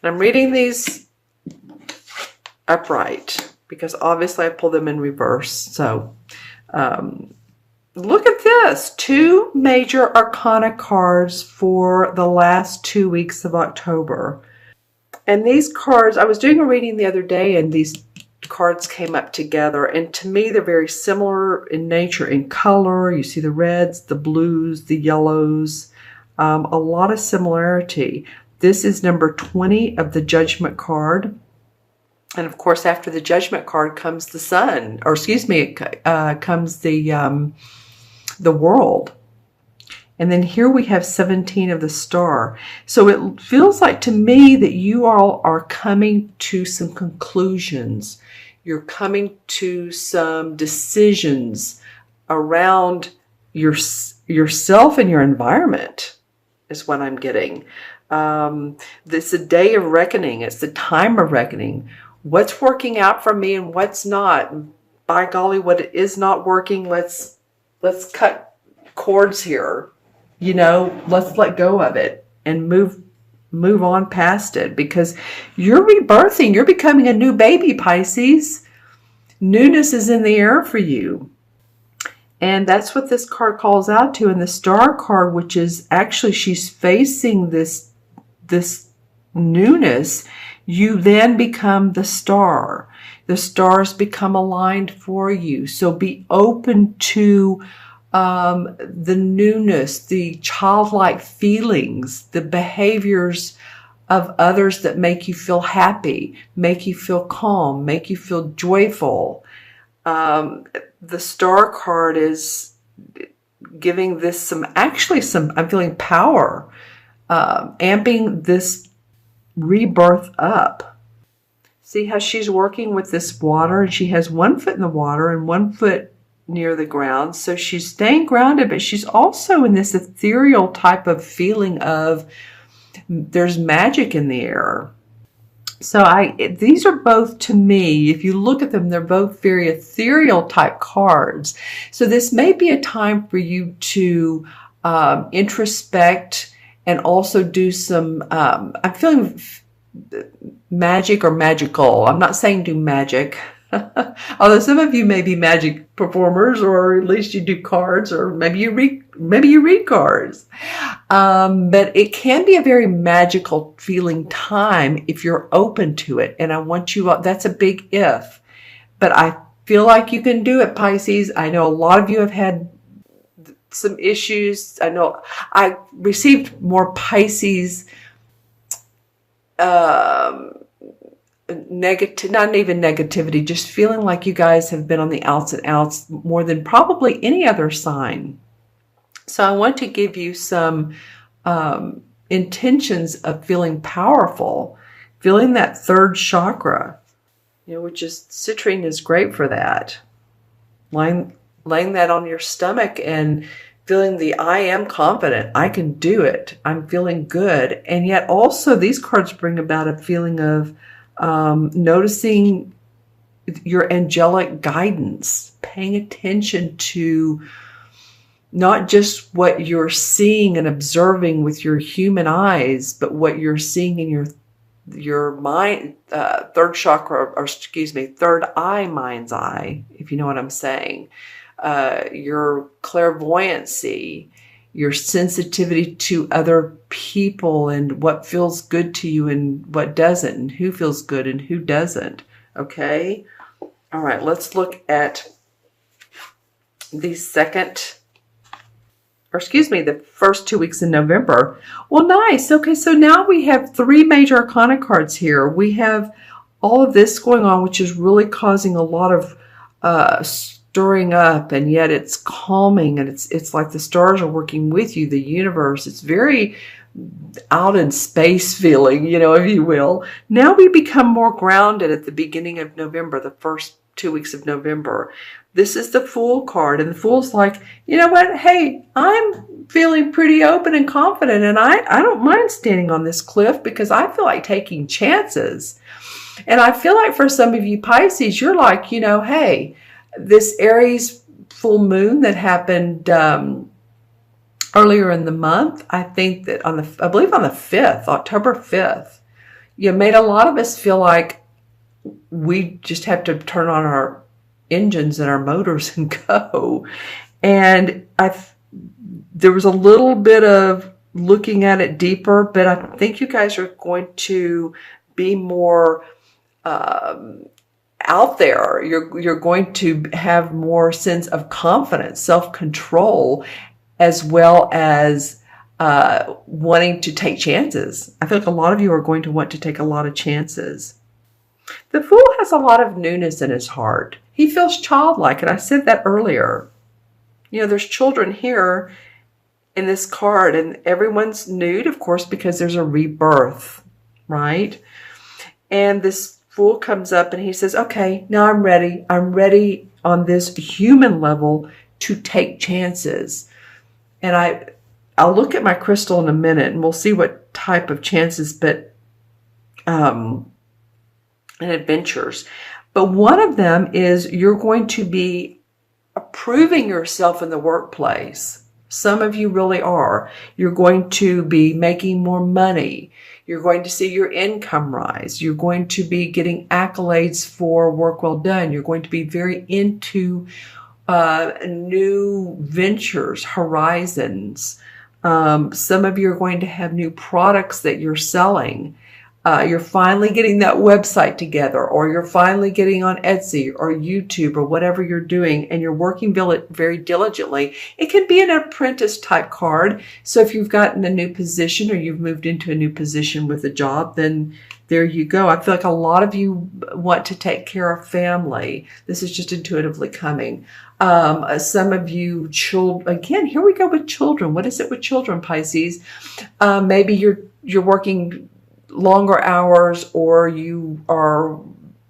I'm reading these upright because obviously I pull them in reverse. So look at this. 2 major arcana cards for the last 2 weeks of October. And these cards, I was doing a reading the other day and these cards came up together. And to me, they're very similar in nature, in color. You see the reds, the blues, the yellows, a lot of similarity. This is number 20 of the Judgment card. And of course, after the Judgment card comes the Sun, or excuse me, comes the World. And then here we have 17 of the Star. So it feels like to me that you all are coming to some conclusions. You're coming to some decisions around yourself and your environment is what I'm getting. This is a day of reckoning. It's the time of reckoning. What's working out for me and what's not? By golly, what is not working, let's cut cords here. You know, let's let go of it and move on past it, because you're rebirthing. You're becoming a new baby, Pisces. Newness is in the air for you. And that's what this card calls out to. And the Star card, which is actually, she's facing this newness, you then become the star. The stars become aligned for you. So be open to the newness, the childlike feelings, the behaviors of others that make you feel happy, make you feel calm, make you feel joyful. The Star card is giving this I'm feeling power, amping this rebirth up. See how she's working with this water, and she has 1 foot in the water and 1 foot near the ground. So she's staying grounded, but she's also in this ethereal type of feeling of there's magic in the air. So these are both, to me, if you look at them, they're both very ethereal type cards. So this may be a time for you to introspect and also do some, I'm feeling magic or magical. I'm not saying do magic. Although some of you may be magic performers, or at least you do cards, or maybe you read cards. But it can be a very magical feeling time if you're open to it. And I want you, that's a big if. But I feel like you can do it, Pisces. I know a lot of you have had some issues. I know I received more Pisces not even negativity, just feeling like you guys have been on the outs and outs more than probably any other sign. So I want to give you some intentions of feeling powerful, feeling that 3rd chakra, which is citrine is great for that. Laying that on your stomach and feeling I am confident, I can do it, I'm feeling good. And yet also these cards bring about a feeling of noticing your angelic guidance, paying attention to not just what you're seeing and observing with your human eyes, but what you're seeing in your mind, 3rd chakra, or excuse me, 3rd eye, mind's eye, if you know what I'm saying. Your clairvoyancy, your sensitivity to other people and what feels good to you and what doesn't, and who feels good and who doesn't. Okay? All right, let's look at the first 2 weeks in November. Well, nice. Okay, so now we have 3 major arcana cards here. We have all of this going on, which is really causing a lot of stirring up, and yet it's calming, and it's like the stars are working with you, the universe. It's very out in space feeling, if you will. Now we become more grounded at the beginning of November, the first 2 weeks of November. This is the Fool card, and the Fool's like, you know what? Hey, I'm feeling pretty open and confident, and I don't mind standing on this cliff because I feel like taking chances. And I feel like for some of you Pisces, you're like, hey, this Aries full moon that happened earlier in the month, I think that I believe on the 5th, October 5th, you made a lot of us feel like we just have to turn on our engines and our motors and go. And there was a little bit of looking at it deeper, but I think you guys are going to be more out there. You're going to have more sense of confidence, self-control, as well as wanting to take chances. I feel like a lot of you are going to want to take a lot of chances. The Fool has a lot of newness in his heart. He feels childlike, and I said that earlier. You know, there's children here in this card, and everyone's nude, of course, because there's a rebirth, right? And this Fool comes up and he says, okay, now I'm ready. I'm ready on this human level to take chances. And I'll look at my crystal in a minute and we'll see what type of chances, but and adventures. But one of them is you're going to be proving yourself in the workplace. Some of you really are. You're going to be making more money. You're going to see your income rise. You're going to be getting accolades for work well done. You're going to be very into new ventures, horizons. Some of you are going to have new products that you're selling. You're finally getting that website together, or you're finally getting on Etsy or YouTube or whatever you're doing, and you're working very diligently. It can be an apprentice type card. So if you've gotten a new position or you've moved into a new position with a job, then there you go. I feel like a lot of you want to take care of family. This is just intuitively coming. Some of you, again, here we go with children. What is it with children, Pisces? Maybe you're working longer hours, or you are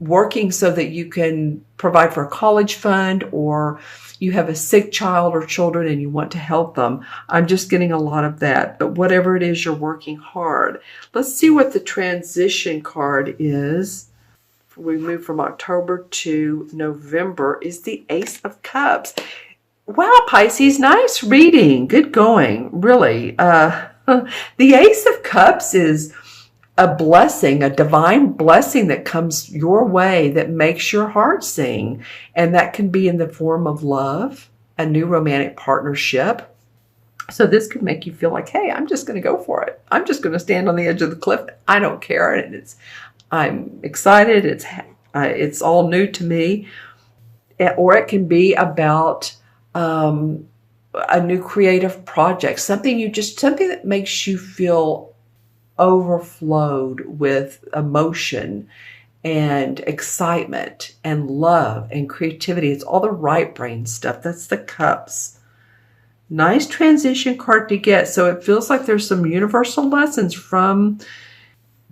working so that you can provide for a college fund, or you have a sick child or children and you want to help them. I'm just getting a lot of that. But whatever it is, you're working hard. Let's see what the transition card is. We move from October to November is the Ace of Cups. Wow, Pisces, nice reading. Good going, really. The Ace of Cups is a blessing, a divine blessing that comes your way that makes your heart sing. And that can be in the form of love, a new romantic partnership. So this could make you feel like, hey, I'm just going to go for it. I'm just going to stand on the edge of the cliff. I don't care. And I'm excited. It's all new to me. Or it can be about a new creative project, something that makes you feel overflowed with emotion and excitement and love and creativity. It's all the right brain stuff. That's the Cups. Nice transition card to get. So it feels like there's some universal lessons from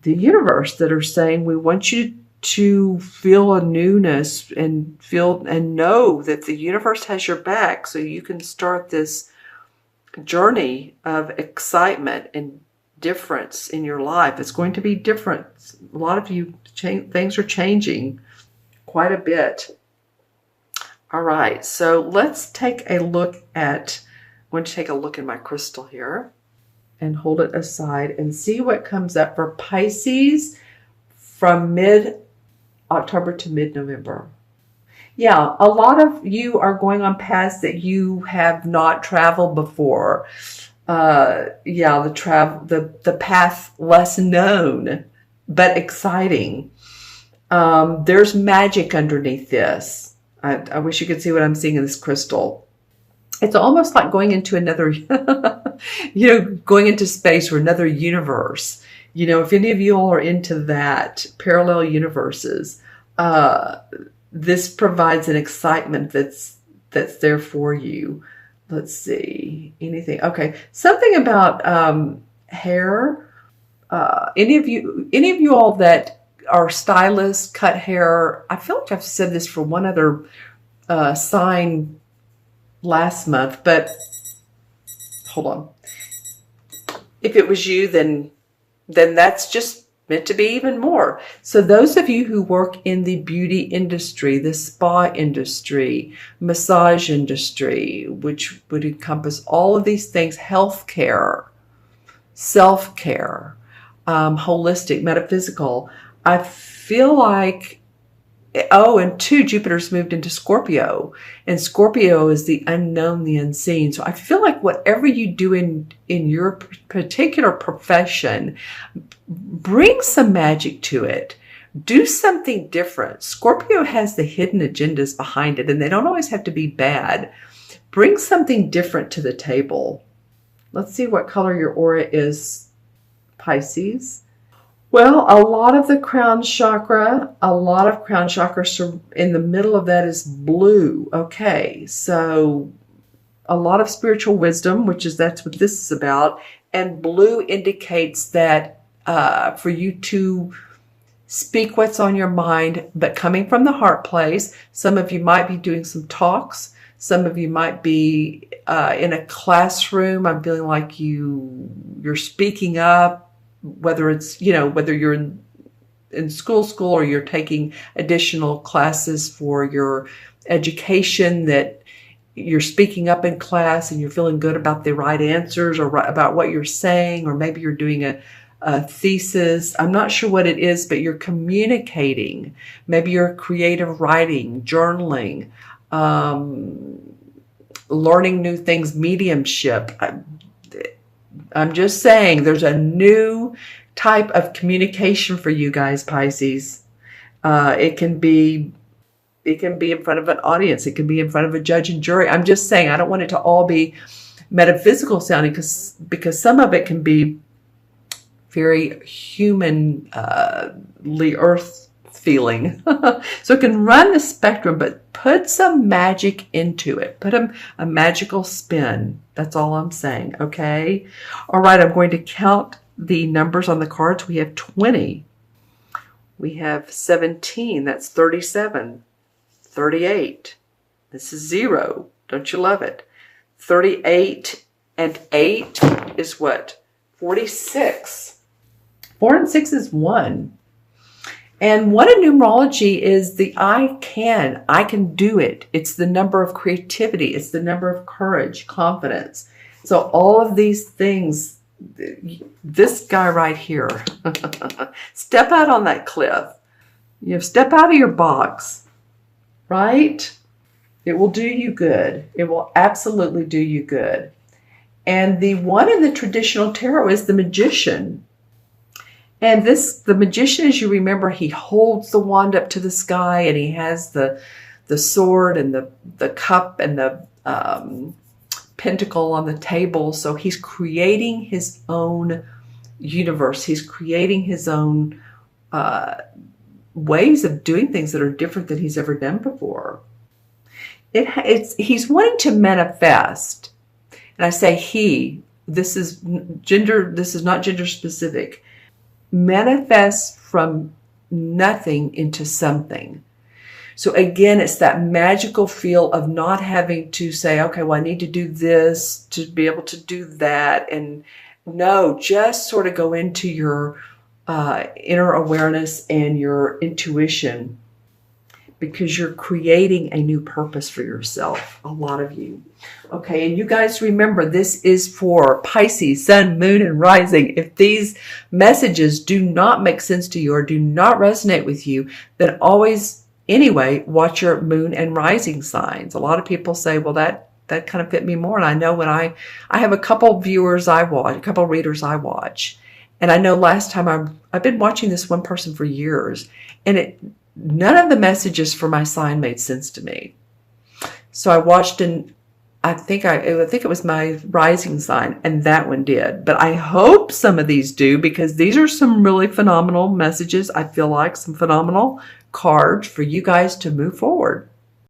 the universe that are saying we want you to feel a newness and feel and know that the universe has your back, so you can start this journey of excitement and difference in your life. It's going to be different. A lot of you, things are changing quite a bit. All right, so let's take a look at, I'm going to take a look at my crystal here and hold it aside and see what comes up for Pisces from mid-October to mid-November. Yeah, a lot of you are going on paths that you have not traveled before. The path less known, but exciting. There's magic underneath this. I wish you could see what I'm seeing in this crystal. It's almost like going into another, going into space or another universe. If any of you all are into that, parallel universes, this provides an excitement that's there for you. Let's see, anything. Okay, something about hair. Any of you all that are stylists, cut hair. I feel like I've said this for one other sign last month, but hold on. If it was you, then that's just meant to be even more. So those of you who work in the beauty industry, the spa industry, massage industry, which would encompass all of these things, healthcare, self-care, holistic, metaphysical. I feel like, oh, and two, Jupiter's moved into Scorpio, and Scorpio is the unknown, the unseen. So I feel like whatever you do in your particular profession, bring some magic to it. Do something different. Scorpio has the hidden agendas behind it, and they don't always have to be bad. Bring something different to the table. Let's see what color your aura is, Pisces. Well, a lot of the crown chakra, in the middle of that is blue. Okay, so a lot of spiritual wisdom, that's what this is about. And blue indicates that for you to speak what's on your mind, but coming from the heart place. Some of you might be doing some talks. Some of you might be in a classroom. I'm feeling like you're speaking up. Whether it's, whether you're in school or you're taking additional classes for your education, that you're speaking up in class and you're feeling good about the right answers or about what you're saying, or maybe you're doing a thesis. I'm not sure what it is, but you're communicating. Maybe you're creative writing, journaling, learning new things, mediumship. I'm just saying there's a new type of communication for you guys, Pisces. It can be in front of an audience. It can be in front of a judge and jury. I'm just saying, I don't want it to all be metaphysical sounding, because some of it can be very humanly earth feeling. So it can run the spectrum, but put some magic into it. Put a magical spin. That's all I'm saying, okay? All right, I'm going to count the numbers on the cards. We have 20. We have 17. That's 37. 38. This is 0. Don't you love it? 38 and 8 is what? 46. 4 and 6 is 1. And what in numerology is the I can do it. It's the number of creativity. It's the number of courage, confidence. So all of these things, this guy right here, step out on that cliff. Step out of your box, right? It will do you good. It will absolutely do you good. And the one in the traditional tarot is the Magician. And the Magician, as you remember, he holds the wand up to the sky, and he has the sword and the cup and the pentacle on the table. So he's creating his own universe. He's creating his own ways of doing things that are different than he's ever done before. He's wanting to manifest. And I say he. This is not gender specific. Manifest from nothing into something. So again, it's that magical feel of not having to say, okay, well, I need to do this to be able to do that. And no, just sort of go into your inner awareness and your intuition, because you're creating a new purpose for yourself, a lot of you. Okay, and you guys remember, this is for Pisces, Sun, Moon, and Rising. If these messages do not make sense to you or do not resonate with you, then always, anyway, watch your Moon and Rising signs. A lot of people say, well, that kind of fit me more. And I know when I have a couple viewers I watch, a couple readers I watch. And I know last time I've been watching this one person for years, and none of the messages for my sign made sense to me. So I watched, and I think it was my rising sign, and that one did. But I hope some of these do, because these are some really phenomenal messages. I feel like some phenomenal cards for you guys to move forward.